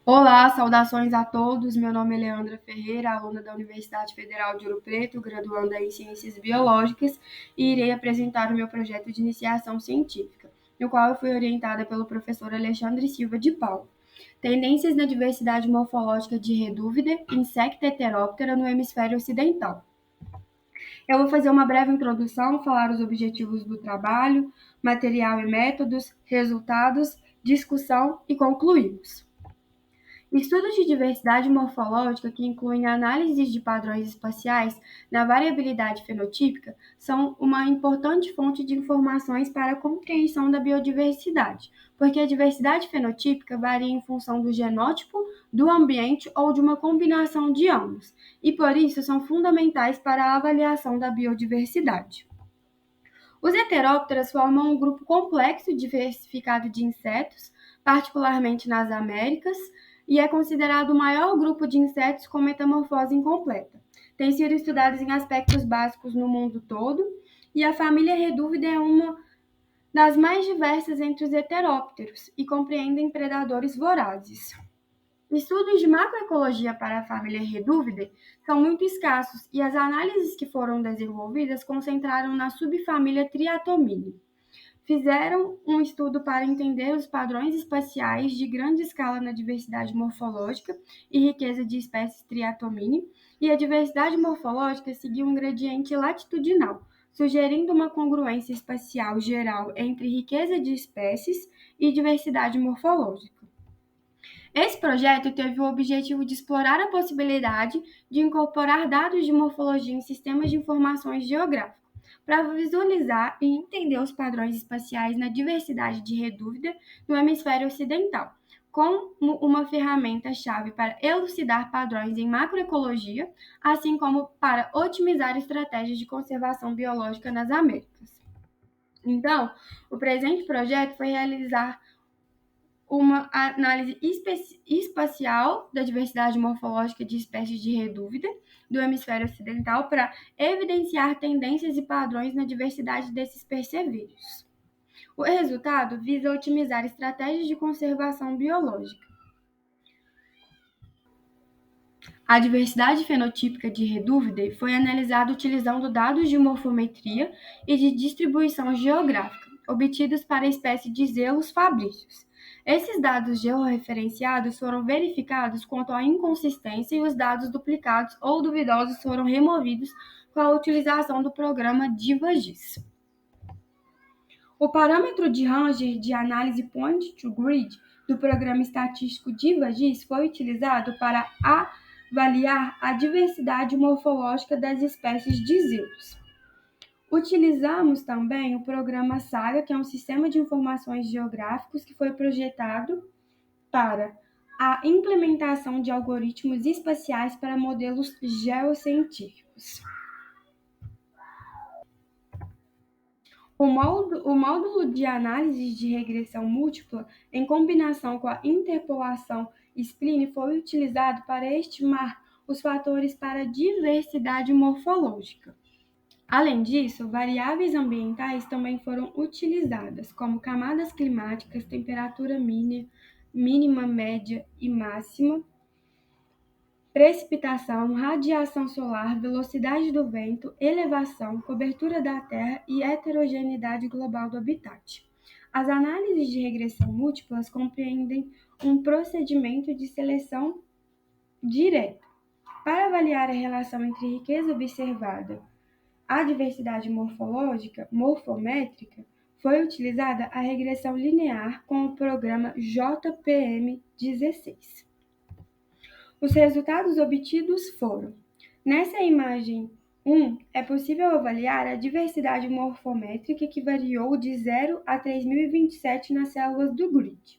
Olá, saudações a todos. Meu nome é Leandra Ferreira, aluna da Universidade Federal de Ouro Preto, graduanda em Ciências Biológicas, e irei apresentar o meu projeto de iniciação científica, no qual eu fui orientada pelo professor Alexandre Silva de Paula. Tendências na diversidade morfológica de Redúvida, insecta heteróptera no hemisfério ocidental. Eu vou fazer uma breve introdução, falar os objetivos do trabalho, material e métodos, resultados, discussão e concluímos. Estudos de diversidade morfológica, que incluem análises de padrões espaciais na variabilidade fenotípica, são uma importante fonte de informações para a compreensão da biodiversidade, porque a diversidade fenotípica varia em função do genótipo, do ambiente ou de uma combinação de ambos, e por isso são fundamentais para a avaliação da biodiversidade. Os heterópteras formam um grupo complexo e diversificado de insetos, particularmente nas Américas, e é considerado o maior grupo de insetos com metamorfose incompleta. Tem sido estudado em aspectos básicos no mundo todo, e a família Redúvida é uma das mais diversas entre os heterópteros e compreendem predadores vorazes. Estudos de macroecologia para a família Redúvida são muito escassos e as análises que foram desenvolvidas concentraram na subfamília Triatomini. Fizeram um estudo para entender os padrões espaciais de grande escala na diversidade morfológica e riqueza de espécies Triatomini, e a diversidade morfológica seguiu um gradiente latitudinal, sugerindo uma congruência espacial geral entre riqueza de espécies e diversidade morfológica. Esse projeto teve o objetivo de explorar a possibilidade de incorporar dados de morfologia em sistemas de informações geográficas, para visualizar e entender os padrões espaciais na diversidade de Redúvida no hemisfério ocidental, como uma ferramenta-chave para elucidar padrões em macroecologia, assim como para otimizar estratégias de conservação biológica nas Américas. Então, o presente projeto foi realizar uma análise espacial da diversidade morfológica de espécies de Redúvida do hemisfério ocidental para evidenciar tendências e padrões na diversidade desses percevejo. O resultado visa otimizar estratégias de conservação biológica. A diversidade fenotípica de Redúvida foi analisada utilizando dados de morfometria e de distribuição geográfica, obtidos para a espécie de Zelus fabrícios. Esses dados georreferenciados foram verificados quanto à inconsistência e os dados duplicados ou duvidosos foram removidos com a utilização do programa DIVA-GIS. O parâmetro de Ranger de análise point-to-grid do programa estatístico DIVA-GIS foi utilizado para avaliar a diversidade morfológica das espécies de Zelus. Utilizamos também o programa SAGA, que é um sistema de informações geográficos que foi projetado para a implementação de algoritmos espaciais para modelos geocientíficos. O módulo de análise de regressão múltipla, em combinação com a interpolação spline, foi utilizado para estimar os fatores para a diversidade morfológica. Além disso, variáveis ambientais também foram utilizadas, como camadas climáticas, temperatura mínima, média e máxima, precipitação, radiação solar, velocidade do vento, elevação, cobertura da Terra e heterogeneidade global do habitat. As análises de regressão múltiplas compreendem um procedimento de seleção direta. Para avaliar a relação entre riqueza observada a diversidade morfológica, morfométrica, foi utilizada a regressão linear com o programa JPM16. Os resultados obtidos foram: nessa imagem 1, é possível avaliar a diversidade morfométrica que variou de 0 a 3027 nas células do grid,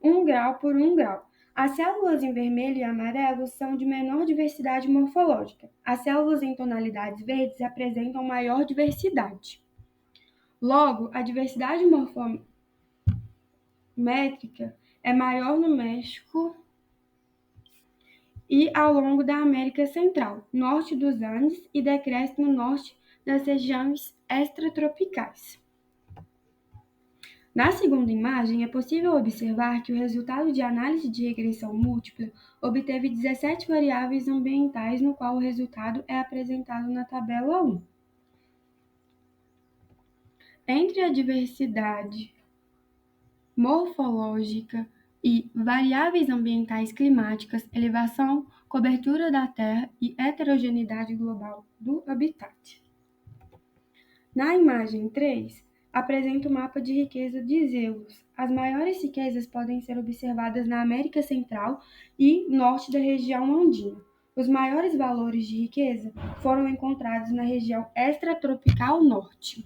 1 grau por 1 grau. As células em vermelho e amarelo são de menor diversidade morfológica. As células em tonalidades verdes apresentam maior diversidade. Logo, a diversidade morfométrica é maior no México e ao longo da América Central, norte dos Andes, e decresce no norte das regiões extratropicais. Na segunda imagem, é possível observar que o resultado de análise de regressão múltipla obteve 17 variáveis ambientais, no qual o resultado é apresentado na tabela 1. Entre a diversidade morfológica e variáveis ambientais climáticas, elevação, cobertura da terra e heterogeneidade global do habitat. Na imagem 3, apresenta o mapa de riqueza de zelos. As maiores riquezas podem ser observadas na América Central e norte da região andina. Os maiores valores de riqueza foram encontrados na região extratropical norte.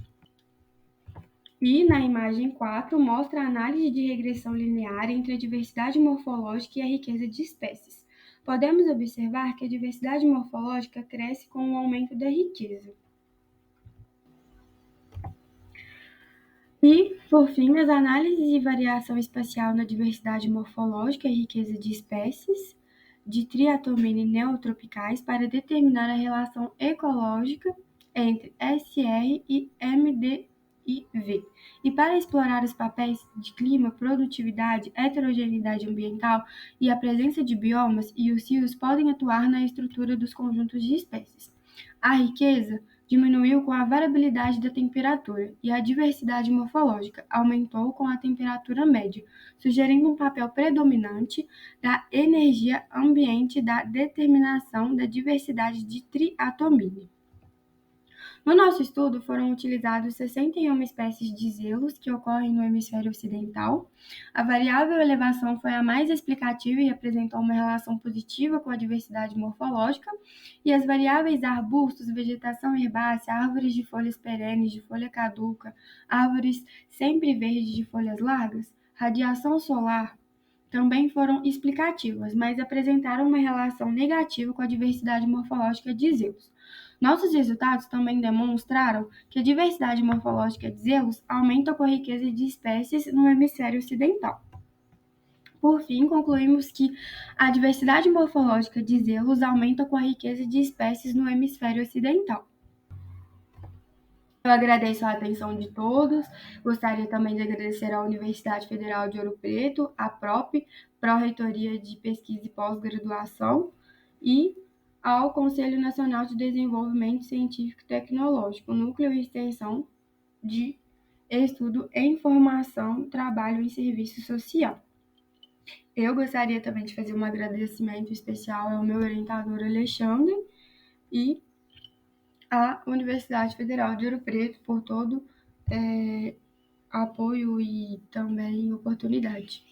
E na imagem 4 mostra a análise de regressão linear entre a diversidade morfológica e a riqueza de espécies. Podemos observar que a diversidade morfológica cresce com o aumento da riqueza. E, por fim, as análises de variação espacial na diversidade morfológica e riqueza de espécies de triatomina neotropicais para determinar a relação ecológica entre SR e MDIV. E para explorar os papéis de clima, produtividade, heterogeneidade ambiental e a presença de biomas, e os rios podem atuar na estrutura dos conjuntos de espécies. A riqueza diminuiu com a variabilidade da temperatura e a diversidade morfológica aumentou com a temperatura média, sugerindo um papel predominante da energia ambiente da determinação da diversidade de triatomina. No nosso estudo, foram utilizados 61 espécies de zelos que ocorrem no hemisfério ocidental. A variável elevação foi a mais explicativa e apresentou uma relação positiva com a diversidade morfológica, e as variáveis arbustos, vegetação herbácea, árvores de folhas perenes de folha caduca, árvores sempre verdes de folhas largas, radiação solar, também foram explicativas, mas apresentaram uma relação negativa com a diversidade morfológica de zelos. Nossos resultados também demonstraram que a diversidade morfológica de zelos aumenta com a riqueza de espécies no hemisfério ocidental. Por fim, concluímos que a diversidade morfológica de zelos aumenta com a riqueza de espécies no hemisfério ocidental. Eu agradeço a atenção de todos. Gostaria também de agradecer à Universidade Federal de Ouro Preto, à Pró-Reitoria de Pesquisa e Pós-Graduação e ao Conselho Nacional de Desenvolvimento Científico e Tecnológico, Núcleo e Extensão de Estudo em Formação, Trabalho e Serviço Social. Eu gostaria também de fazer um agradecimento especial ao meu orientador Alexandre e à Universidade Federal de Ouro Preto por todo apoio e também oportunidade.